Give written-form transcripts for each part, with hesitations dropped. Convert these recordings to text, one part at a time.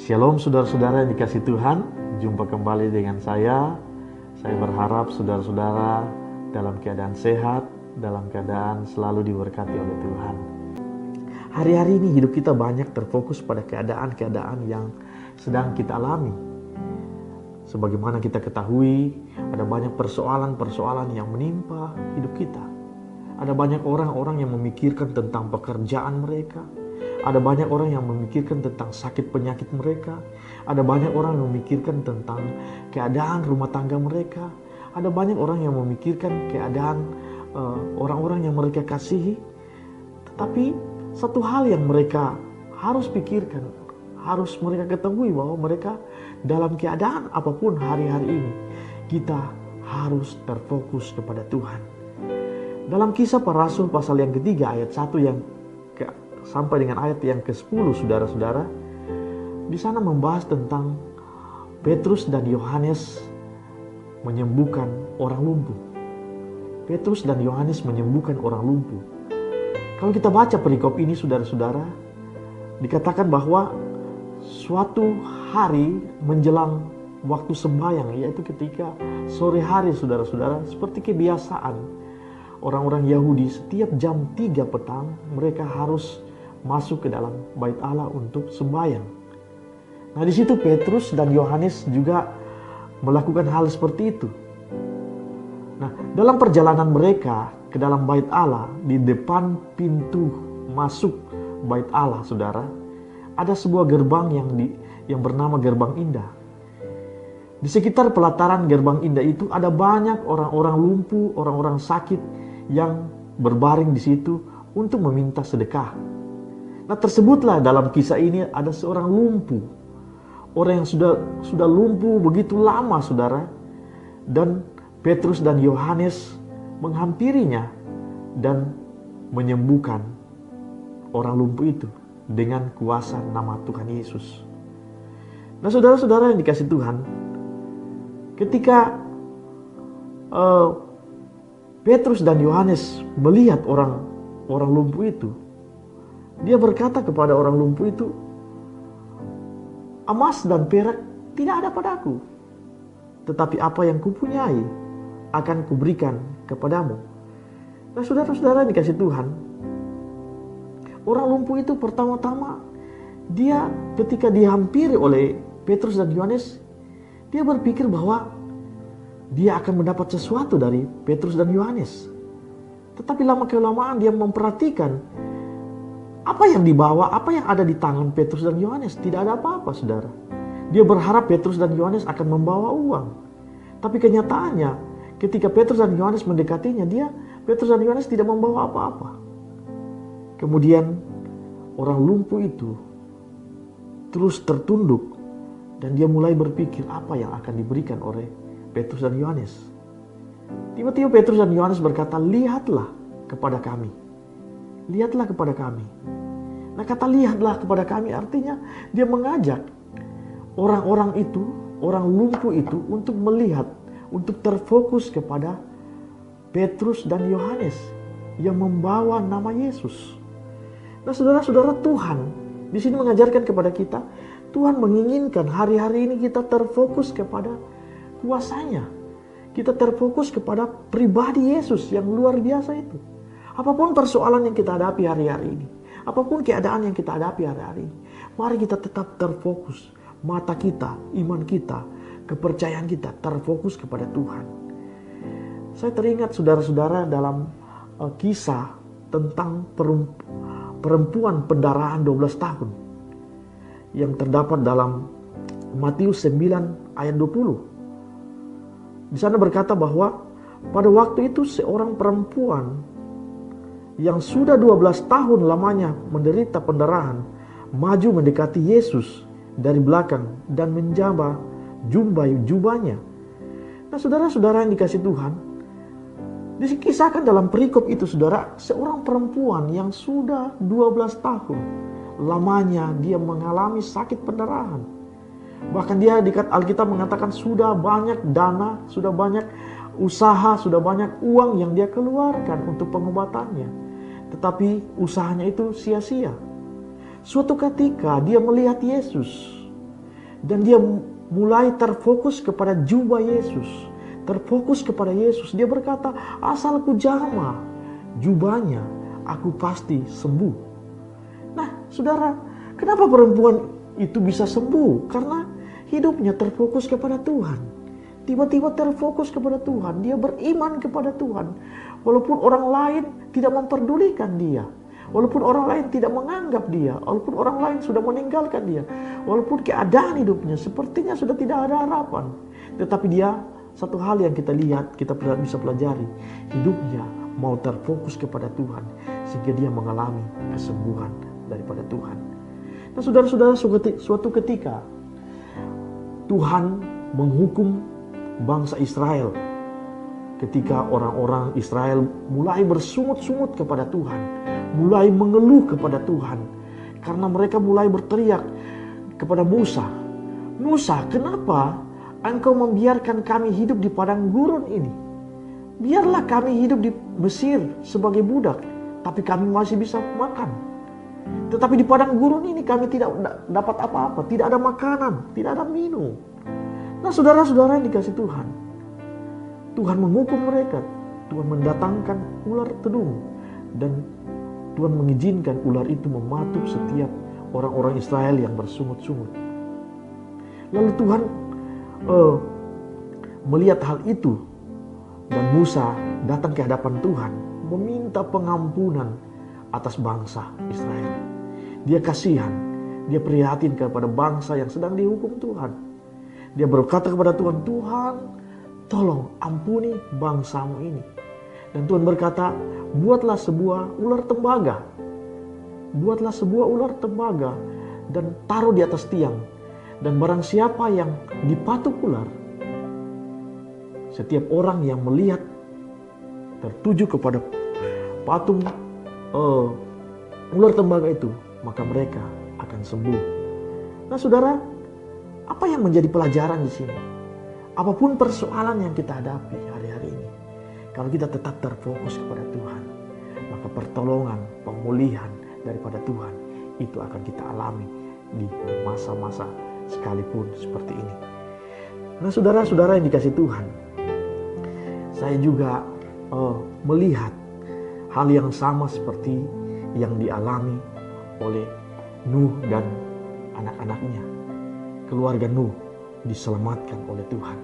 Shalom saudara-saudara yang dikasih Tuhan, jumpa kembali dengan saya. Saya berharap saudara-saudara dalam keadaan sehat, dalam keadaan selalu diberkati oleh Tuhan. Hari-hari ini hidup kita banyak terfokus pada keadaan-keadaan yang sedang kita alami. Sebagaimana kita ketahui, ada banyak persoalan-persoalan yang menimpa hidup kita. Ada banyak orang-orang yang memikirkan tentang pekerjaan mereka. Ada banyak orang yang memikirkan tentang sakit penyakit mereka. Ada banyak orang yang memikirkan tentang keadaan rumah tangga mereka. Ada banyak orang yang memikirkan keadaan orang-orang yang mereka kasihi. Tetapi satu hal yang mereka harus pikirkan, harus mereka ketahui bahwa mereka dalam keadaan apapun hari-hari ini, kita harus terfokus kepada Tuhan. Dalam Kisah Para Rasul pasal yang ketiga ayat 1 sampai dengan ayat yang ke-10, saudara-saudara, di sana membahas tentang Petrus dan Yohanes menyembuhkan orang lumpuh. Petrus dan Yohanes menyembuhkan orang lumpuh. Kalau kita baca perikop ini, saudara-saudara, dikatakan bahwa suatu hari menjelang waktu sembahyang, yaitu ketika sore hari, saudara-saudara, seperti kebiasaan orang-orang Yahudi, setiap jam 3 petang mereka harus masuk ke dalam bait Allah untuk sembahyang. Nah, di situ Petrus dan Yohanes juga melakukan hal seperti itu. Nah, dalam perjalanan mereka ke dalam bait Allah, di depan pintu masuk bait Allah, saudara, ada sebuah gerbang yang bernama Gerbang Indah. Di sekitar pelataran Gerbang Indah itu ada banyak orang-orang lumpuh, orang-orang sakit yang berbaring di situ untuk meminta sedekah. Nah, tersebutlah dalam kisah ini ada seorang lumpuh. Orang yang sudah lumpuh begitu lama, saudara. Dan Petrus dan Yohanes menghampirinya dan menyembuhkan orang lumpuh itu dengan kuasa nama Tuhan Yesus. Nah, saudara-saudara yang dikasih Tuhan, ketika Petrus dan Yohanes melihat orang lumpuh itu, dia berkata kepada orang lumpuh itu, "Emas dan perak tidak ada padaku, tetapi apa yang kupunyai akan kuberikan kepadamu." Nah, saudara-saudara yang dikasih Tuhan, orang lumpuh itu pertama-tama, dia ketika dihampiri oleh Petrus dan Yohanes, dia berpikir bahwa dia akan mendapat sesuatu dari Petrus dan Yohanes. Tetapi lama-kelamaan dia memperhatikan apa yang dibawa, apa yang ada di tangan Petrus dan Yohanes. Tidak ada apa-apa, saudara. Dia berharap Petrus dan Yohanes akan membawa uang. Tapi kenyataannya, ketika Petrus dan Yohanes mendekatinya, Petrus dan Yohanes tidak membawa apa-apa. Kemudian orang lumpuh itu terus tertunduk dan dia mulai berpikir apa yang akan diberikan oleh Petrus dan Yohanes. Tiba-tiba Petrus dan Yohanes berkata, "Lihatlah kepada kami. Lihatlah kepada kami." Nah, kata "lihatlah kepada kami" artinya dia mengajak orang-orang itu, orang lumpuh itu untuk melihat, untuk terfokus kepada Petrus dan Yohanes yang membawa nama Yesus. Nah, saudara-saudara, Tuhan di sini mengajarkan kepada kita, Tuhan menginginkan hari-hari ini kita terfokus kepada kuasanya. Kita terfokus kepada pribadi Yesus yang luar biasa itu. Apapun persoalan yang kita hadapi hari-hari ini, apapun keadaan yang kita hadapi hari-hari ini, mari kita tetap terfokus. Mata kita, iman kita, kepercayaan kita terfokus kepada Tuhan. Saya teringat saudara-saudara dalam kisah tentang perempuan pendarahan 12 tahun yang terdapat dalam Matius 9 ayat 20. Di sana berkata bahwa pada waktu itu seorang perempuan yang sudah 12 tahun lamanya menderita pendarahan maju mendekati Yesus dari belakang dan menjumbai jubahnya. Nah, saudara-saudara yang dikasih Tuhan, dikisahkan dalam perikop itu, saudara, seorang perempuan yang sudah 12 tahun lamanya dia mengalami sakit pendarahan. Bahkan dia di Alkitab mengatakan sudah banyak dana, sudah banyak usaha, sudah banyak uang yang dia keluarkan untuk pengobatannya. Tetapi usahanya itu sia-sia. Suatu ketika dia melihat Yesus. Dan dia mulai terfokus kepada jubah Yesus, terfokus kepada Yesus. Dia berkata, asal ku jamah jubahnya, aku pasti sembuh. Nah, saudara, kenapa perempuan itu bisa sembuh? Karena hidupnya terfokus kepada Tuhan. Tiba-tiba terfokus kepada Tuhan. Dia beriman kepada Tuhan. Walaupun orang lain tidak memperdulikan dia. Walaupun orang lain tidak menganggap dia. Walaupun orang lain sudah meninggalkan dia. Walaupun keadaan hidupnya sepertinya sudah tidak ada harapan. Tetapi dia, satu hal yang kita lihat, kita bisa pelajari. Hidupnya mau terfokus kepada Tuhan. Sehingga dia mengalami kesembuhan daripada Tuhan. Nah, saudara-saudara, suatu ketika Tuhan menghukum bangsa Israel. Ketika orang-orang Israel mulai bersungut-sungut kepada Tuhan, mulai mengeluh kepada Tuhan, karena mereka mulai berteriak kepada Musa, Musa, kenapa engkau membiarkan kami hidup di padang gurun ini? Biarlah kami hidup di Mesir sebagai budak, tapi kami masih bisa makan. Tetapi di padang gurun ini kami tidak dapat apa-apa, tidak ada makanan, tidak ada minum. Nah, saudara-saudara yang dikasih Tuhan, Tuhan menghukum mereka. Tuhan mendatangkan ular tedung. Dan Tuhan mengizinkan ular itu mematuk setiap orang-orang Israel yang bersungut-sungut. Lalu Tuhan melihat hal itu. Dan Musa datang ke hadapan Tuhan, meminta pengampunan atas bangsa Israel. Dia kasihan, dia prihatin kepada bangsa yang sedang dihukum Tuhan. Dia berkata kepada Tuhan, Tuhan, tolong ampuni bangsamu ini. Dan Tuhan berkata, buatlah sebuah ular tembaga. Buatlah sebuah ular tembaga dan taruh di atas tiang. Dan barang siapa yang dipatuk ular, setiap orang yang melihat tertuju kepada patung ular tembaga itu, maka mereka akan sembuh. Nah, saudara, apa yang menjadi pelajaran di sini? Apapun persoalan yang kita hadapi hari-hari ini, kalau kita tetap terfokus kepada Tuhan, maka pertolongan, pemulihan daripada Tuhan itu akan kita alami di masa-masa sekalipun seperti ini. Nah, saudara-saudara yang dikasih Tuhan, saya juga melihat hal yang sama seperti yang dialami oleh Nuh dan anak-anaknya. Keluarga Nuh diselamatkan oleh Tuhan.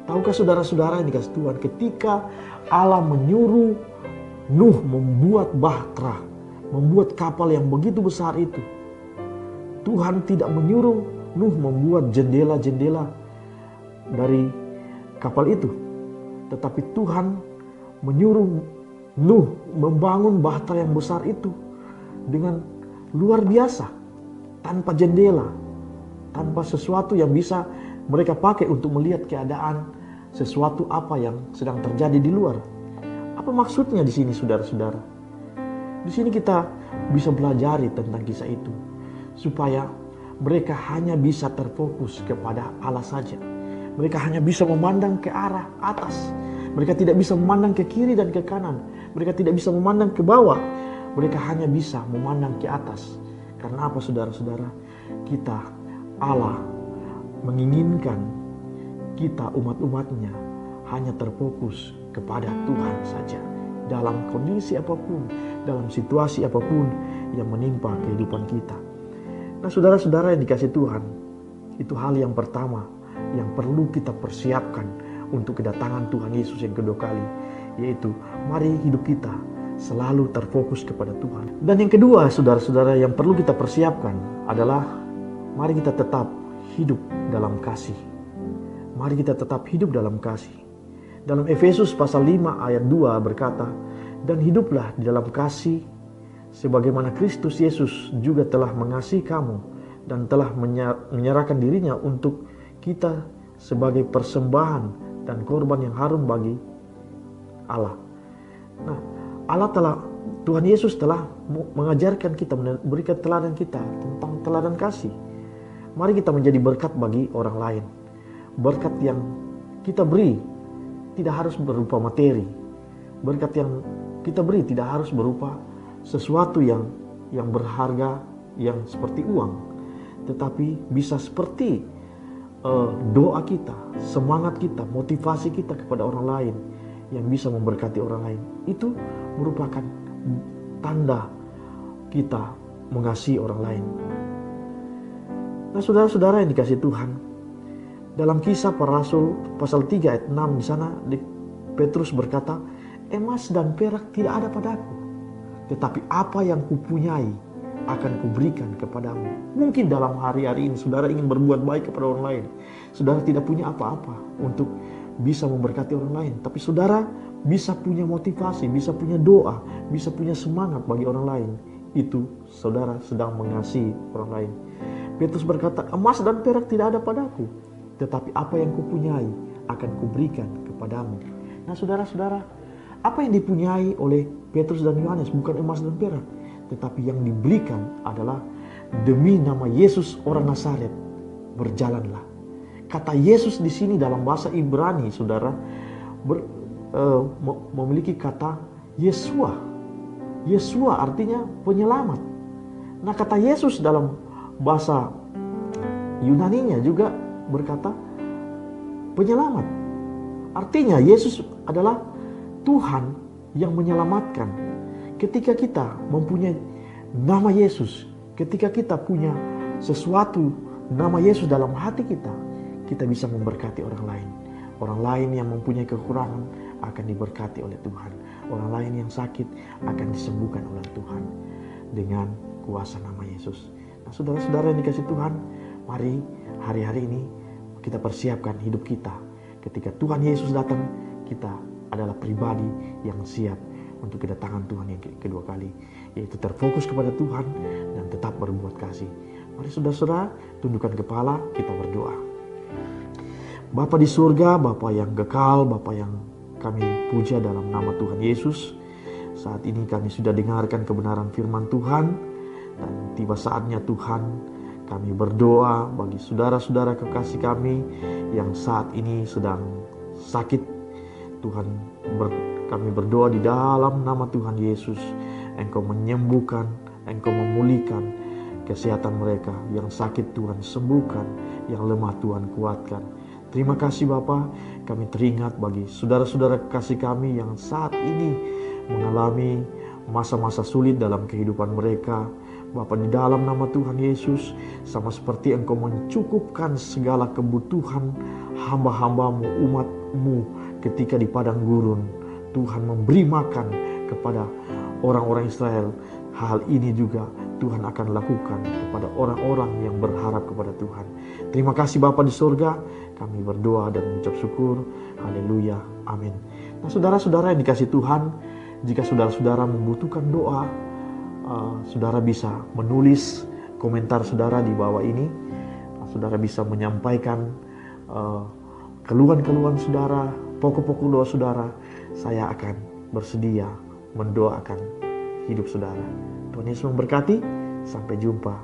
Tahukah saudara-saudara yang dikasih Tuhan, ketika Allah menyuruh Nuh membuat bahtera, membuat kapal yang begitu besar itu, Tuhan tidak menyuruh Nuh membuat jendela-jendela dari kapal itu. Tetapi Tuhan menyuruh Nuh membangun bahtera yang besar itu dengan luar biasa, tanpa jendela, tanpa sesuatu yang bisa mereka pakai untuk melihat keadaan sesuatu apa yang sedang terjadi di luar. Apa maksudnya di sini, saudara-saudara? Di sini kita bisa pelajari tentang kisah itu, supaya mereka hanya bisa terfokus kepada Allah saja. Mereka hanya bisa memandang ke arah atas. Mereka tidak bisa memandang ke kiri dan ke kanan. Mereka tidak bisa memandang ke bawah. Mereka hanya bisa memandang ke atas. Karena apa, saudara-saudara? Kita, Allah, menginginkan kita umat-umatnya hanya terfokus kepada Tuhan saja. Dalam kondisi apapun, dalam situasi apapun yang menimpa kehidupan kita. Nah, saudara-saudara yang dikasih Tuhan, itu hal yang pertama yang perlu kita persiapkan untuk kedatangan Tuhan Yesus yang kedua kali, yaitu mari hidup kita selalu terfokus kepada Tuhan. Dan yang kedua, saudara-saudara, yang perlu kita persiapkan adalah mari kita tetap hidup dalam kasih. Mari kita tetap hidup dalam kasih. Dalam Efesus pasal 5 ayat 2 berkata, dan hiduplah di dalam kasih sebagaimana Kristus Yesus juga telah mengasihi kamu dan telah menyerahkan dirinya untuk kita sebagai persembahan dan korban yang harum bagi Allah. Nah, Tuhan Yesus telah mengajarkan kita, memberikan teladan kita tentang teladan kasih. Mari kita menjadi berkat bagi orang lain. Berkat yang kita beri tidak harus berupa materi. Berkat yang kita beri tidak harus berupa sesuatu yang berharga, yang seperti uang. tetapi bisa seperti doa kita, semangat kita, motivasi kita kepada orang lain yang bisa memberkati orang lain. Itu merupakan tanda kita mengasihi orang lain. Nah, saudara-saudara yang dikasihi Tuhan, dalam Kisah Para Rasul pasal 3 ayat 6 di sana Petrus berkata, emas dan perak tidak ada padaku, tetapi apa yang kupunyai akan kuberikan kepadamu. Mungkin dalam hari-hari ini saudara ingin berbuat baik kepada orang lain. Saudara tidak punya apa-apa untuk bisa memberkati orang lain, tapi saudara bisa punya motivasi, bisa punya doa, bisa punya semangat bagi orang lain. Itu saudara sedang mengasihi orang lain. Petrus berkata, emas dan perak tidak ada padaku, tetapi apa yang kupunyai akan kuberikan kepadamu. Nah, saudara-saudara, apa yang dipunyai oleh Petrus dan Yohanes bukan emas dan perak, tetapi yang diberikan adalah demi nama Yesus orang Nazaret, berjalanlah. Kata Yesus di sini dalam bahasa Ibrani, saudara, memiliki kata Yeshua. Yeshua artinya penyelamat. Nah, kata Yesus dalam bahasa Yunaninya juga berkata penyelamat. Artinya Yesus adalah Tuhan yang menyelamatkan. Ketika kita mempunyai nama Yesus, ketika kita punya sesuatu nama Yesus dalam hati kita, kita bisa memberkati orang lain. Orang lain yang mempunyai kekurangan akan diberkati oleh Tuhan. Orang lain yang sakit akan disembuhkan oleh Tuhan dengan kuasa nama Yesus. Nah, saudara-saudara yang dikasihi Tuhan, mari hari-hari ini kita persiapkan hidup kita. Ketika Tuhan Yesus datang, kita adalah pribadi yang siap untuk kedatangan Tuhan yang kedua kali, yaitu terfokus kepada Tuhan dan tetap berbuat kasih. Mari saudara-saudara, tundukkan kepala, kita berdoa. Bapa di surga, Bapa yang kekal, Bapa yang kami puja dalam nama Tuhan Yesus, saat ini kami sudah dengarkan kebenaran firman Tuhan, dan tiba saatnya Tuhan kami berdoa bagi saudara-saudara kekasih kami yang saat ini sedang sakit. Tuhan, kami berdoa di dalam nama Tuhan Yesus, Engkau menyembuhkan, Engkau memulihkan kesehatan mereka. Yang sakit Tuhan sembuhkan, yang lemah Tuhan kuatkan. Terima kasih Bapa, kami teringat bagi saudara-saudara kekasih kami yang saat ini mengalami masa-masa sulit dalam kehidupan mereka. Bapa, di dalam nama Tuhan Yesus, sama seperti Engkau mencukupkan segala kebutuhan hamba-hambamu, umatmu ketika di padang gurun, Tuhan memberi makan kepada orang-orang Israel. Hal ini juga Tuhan akan lakukan kepada orang-orang yang berharap kepada Tuhan. Terima kasih Bapa di surga, kami berdoa dan mengucap syukur. Haleluya, amin. Nah, saudara-saudara yang dikasihi Tuhan, jika saudara-saudara membutuhkan doa, saudara bisa menulis komentar saudara di bawah ini. Saudara bisa menyampaikan keluhan-keluhan saudara, pokok-pokok doa saudara. Saya akan bersedia mendoakan hidup saudara. Tuhan Yesus memberkati. Sampai jumpa